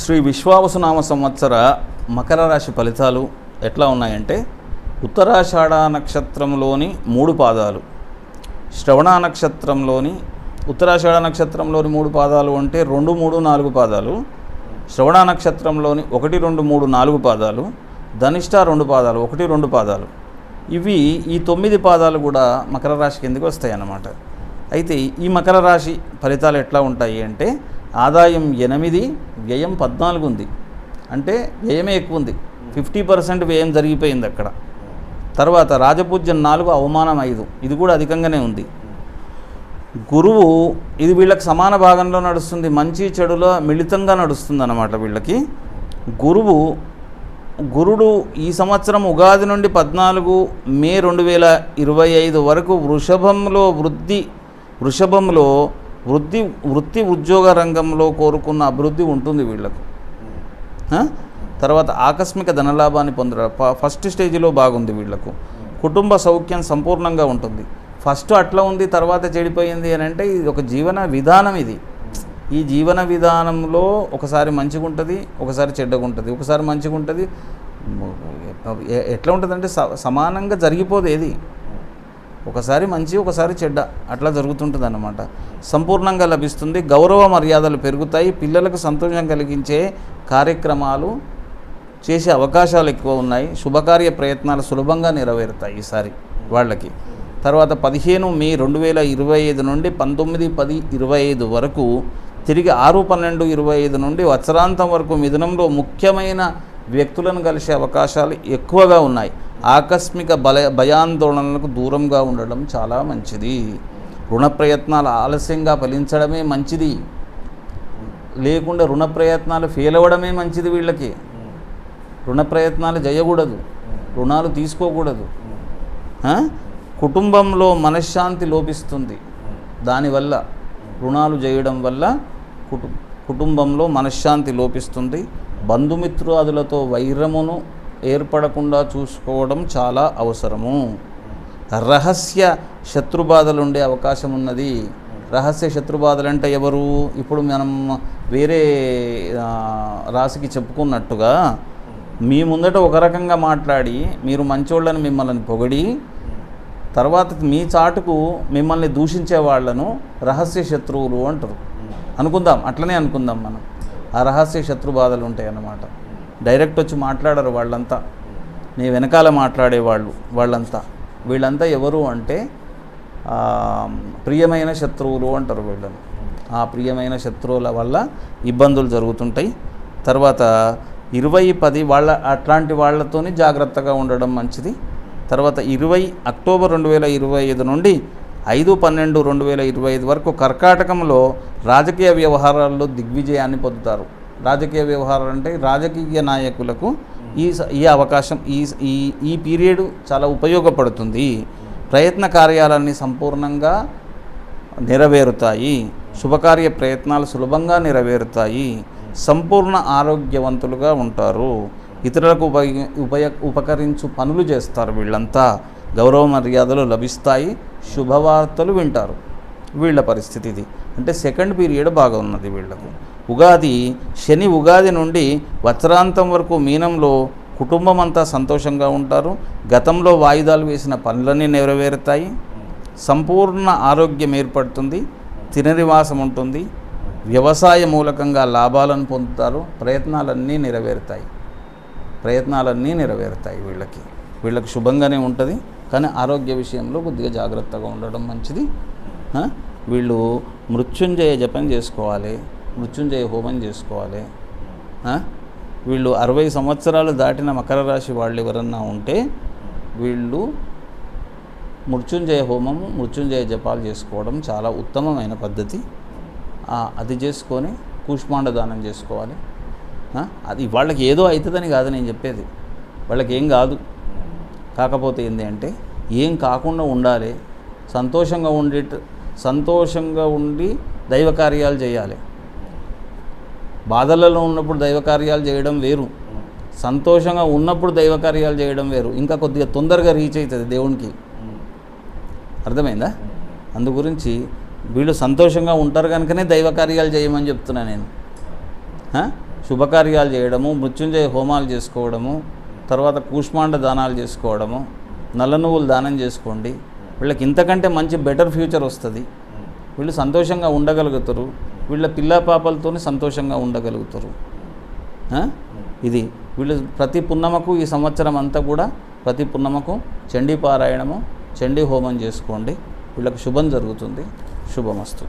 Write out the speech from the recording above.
శ్రీ విశ్వావసునామ సంవత్సర మకర రాశి ఫలితాలు ఎట్లా ఉన్నాయంటే, ఉత్తరాషాఢ నక్షత్రంలోని 3 పాదాలు, శ్రవణ నక్షత్రంలోని ఉత్తరాషాఢ నక్షత్రంలోని 3 పాదాలు అంటే 2, 3, 4 పాదాలు, శ్రవణ నక్షత్రంలోని 1, 2, 3, 4 పాదాలు, ధనిష్ట 2 పాదాలు, 1, 2 పాదాలు, ఇవి ఈ 9 పాదాలు కూడా మకర రాశి కిందకి వస్తాయి అన్నమాట. అయితే ఈ మకర రాశి ఫలితాలు ఎట్లా ఉంటాయి అంటే, ఆదాయం 8, వ్యయం 14 ఉంది. అంటే వ్యయమే ఎక్కువ ఉంది, 50% వ్యయం జరిగిపోయింది అక్కడ. తర్వాత రాజపూజ్యం 4, అవమానం 5, ఇది కూడా అధికంగానే ఉంది. గురువు ఇది వీళ్ళకి సమాన భాగంలో నడుస్తుంది, మంచి చెడులో మిళితంగా నడుస్తుంది అన్నమాట వీళ్ళకి. గురుడు ఈ సంవత్సరం ఉగాది నుండి 14 మే 2025 వరకు వృత్తి ఉద్యోగ రంగంలో కోరుకున్న అభివృద్ధి ఉంటుంది వీళ్ళకు. తర్వాత ఆకస్మిక ధనలాభాన్ని పొందడం ఫస్ట్ స్టేజ్లో బాగుంది వీళ్ళకు. కుటుంబ సౌఖ్యం సంపూర్ణంగా ఉంటుంది. ఫస్ట్ అట్లా ఉంది, తర్వాత చెడిపోయింది అని అంటే ఇది ఒక జీవన విధానం. ఈ జీవన విధానంలో ఒకసారి మంచిగా ఉంటుంది, ఒకసారి చెడ్డగా ఉంటుంది, ఒకసారి మంచిగా ఉంటుంది. ఎట్లా ఉంటుందంటే సమానంగా జరిగిపోదు ఏది, ఒకసారి మంచి ఒకసారి చెడ్డ అట్లా జరుగుతుంటుంది అన్నమాట. సంపూర్ణంగా లభిస్తుంది. గౌరవ మర్యాదలు పెరుగుతాయి. పిల్లలకు సంతోషం కలిగించే కార్యక్రమాలు చేసే అవకాశాలు ఎక్కువ ఉన్నాయి. శుభకార్య ప్రయత్నాలు సులభంగా నెరవేరుతాయి ఈసారి వాళ్ళకి. తర్వాత 15 మే 2025 నుండి 19/10/25 వరకు, తిరిగి 6/12/25 నుండి వత్సరాంతం వరకు మిథునంలో ముఖ్యమైన వ్యక్తులను కలిసే అవకాశాలు ఎక్కువగా ఉన్నాయి. ఆకస్మిక భయాందోళనలకు దూరంగా ఉండడం చాలా మంచిది. రుణ ప్రయత్నాలు ఆలస్యంగా ఫలించడమే మంచిది, లేకుండా రుణ ప్రయత్నాలు ఫెయిల్ అవ్వడమే మంచిది. వీళ్ళకి రుణ ప్రయత్నాలు చేయకూడదు, రుణాలు తీసుకోకూడదు. కుటుంబంలో మనశ్శాంతి లోపిస్తుంది. దానివల్ల రుణాలు చేయడం వల్ల కుటుంబంలో మనశ్శాంతి లోపిస్తుంది. బంధుమిత్రాదులతో వైరమును ఏర్పడకుండా చూసుకోవడం చాలా అవసరము. రహస్య శత్రుబాధలు ఉండే అవకాశం ఉన్నది. రహస్య శత్రుబాధలు అంటే ఎవరు? ఇప్పుడు మనం వేరే రాశికి చెప్పుకున్నట్టుగా మీ ముందట ఒక రకంగా మాట్లాడి మీరు మంచోళ్ళని మిమ్మల్ని పొగిడి, తర్వాత మీ చాటుకు మిమ్మల్ని దూషించే వాళ్ళను రహస్య శత్రువులు అంటారు. అనుకుందాం, అట్లనే అనుకుందాం మనం. ఆ రహస్య శత్రు బాధలు ఉంటాయి అన్నమాట. డైరెక్ట్ వచ్చి మాట్లాడరు వాళ్ళంతా, నీ వెనకాల మాట్లాడేవాళ్ళు వాళ్ళంతా. వీళ్ళంతా ఎవరు అంటే ప్రియమైన శత్రువులు అంటారు వీళ్ళని. ఆ ప్రియమైన శత్రువుల వల్ల ఇబ్బందులు జరుగుతుంటాయి. తర్వాత 20/10 వాళ్ళ అట్లాంటి వాళ్ళతోని జాగ్రత్తగా ఉండడం మంచిది. తర్వాత 20 అక్టోబర్ 2025 నుండి 5/12/2025 వరకు కర్కాటకంలో రాజకీయ వ్యవహారాల్లో దిగ్విజయాన్ని పొందుతారు. రాజకీయ వ్యవహారాలు అంటే రాజకీయ నాయకులకు ఈ అవకాశం ఈ పీరియడ్ చాలా ఉపయోగపడుతుంది. ప్రయత్న కార్యాలన్నీ సంపూర్ణంగా నెరవేరుతాయి. శుభకార్య ప్రయత్నాలు సులభంగా నెరవేరుతాయి. సంపూర్ణ ఆరోగ్యవంతులుగా ఉంటారు. ఇతరులకు ఉపకరించు పనులు చేస్తారు వీళ్ళంతా. గౌరవ మర్యాదలు లభిస్తాయి. శుభవార్తలు వింటారు. వీళ్ళ పరిస్థితి ఇది. అంటే సెకండ్ పీరియడ్ బాగా ఉన్నది వీళ్లకు. శని ఉగాది నుండి వత్సరాంతం వరకు మీనంలో కుటుంబం అంతా సంతోషంగా ఉంటారు. గతంలో వాయిదాలు వేసిన పనులన్నీ నెరవేరుతాయి. సంపూర్ణ ఆరోగ్యం ఏర్పడుతుంది. తిననివాసం ఉంటుంది. వ్యవసాయ మూలకంగా లాభాలను పొందుతారు. ప్రయత్నాలన్నీ నెరవేరుతాయి వీళ్ళకి శుభంగానే ఉంటుంది. కానీ ఆరోగ్య విషయంలో కొద్దిగా జాగ్రత్తగా ఉండడం మంచిది. వీళ్ళు మృత్యుంజయ జపం చేసుకోవాలి, మృత్యుంజయ హోమం చేసుకోవాలి. వీళ్ళు 60 సంవత్సరాలు దాటిన మకర రాశి వాళ్ళు ఎవరన్నా ఉంటే వీళ్ళు మృత్యుంజయ హోమము, మృత్యుంజయ జపాలు చేసుకోవడం చాలా ఉత్తమమైన పద్ధతి. అది చేసుకొని కూష్మాండ దానం చేసుకోవాలి. అది వాళ్ళకి ఏదో అవుతుందని కాదు నేను చెప్పేది, వాళ్ళకి ఏం కాదు. కాకపోతే ఏంటి అంటే ఏం కాకుండా ఉండాలి, సంతోషంగా ఉండి దైవ కార్యాలు చేయాలి. బాధలలో ఉన్నప్పుడు దైవ కార్యాలు చేయడం వేరు, సంతోషంగా ఉన్నప్పుడు దైవ కార్యాలు చేయడం వేరు. ఇంకా కొద్దిగా తొందరగా రీచ్ అవుతుంది దేవునికి. అర్థమైందా? అందు గురించి వీళ్ళు సంతోషంగా ఉంటారు కనుకనే దైవ కార్యాలు చేయమని చెప్తున్నా నేను. శుభకార్యాలు చేయడము, మృత్యుంజయ హోమాలు చేసుకోవడము, తర్వాత కూష్మాండ దానాలు చేసుకోవడము, నల్ల నువ్వులు దానం చేసుకోండి. వీళ్ళకి ఇంతకంటే మంచి బెటర్ ఫ్యూచర్ వస్తుంది. వీళ్ళు సంతోషంగా ఉండగలుగుతారు. వీళ్ళ పిల్ల పాపలతో సంతోషంగా ఉండగలుగుతారు. ఇది వీళ్ళు ప్రతి పున్నమకు ఈ సంవత్సరం అంతా కూడా ప్రతి పున్నమకు చండీ పారాయణము, చండీ హోమం చేసుకోండి. వీళ్ళకు శుభం జరుగుతుంది. శుభమస్తు.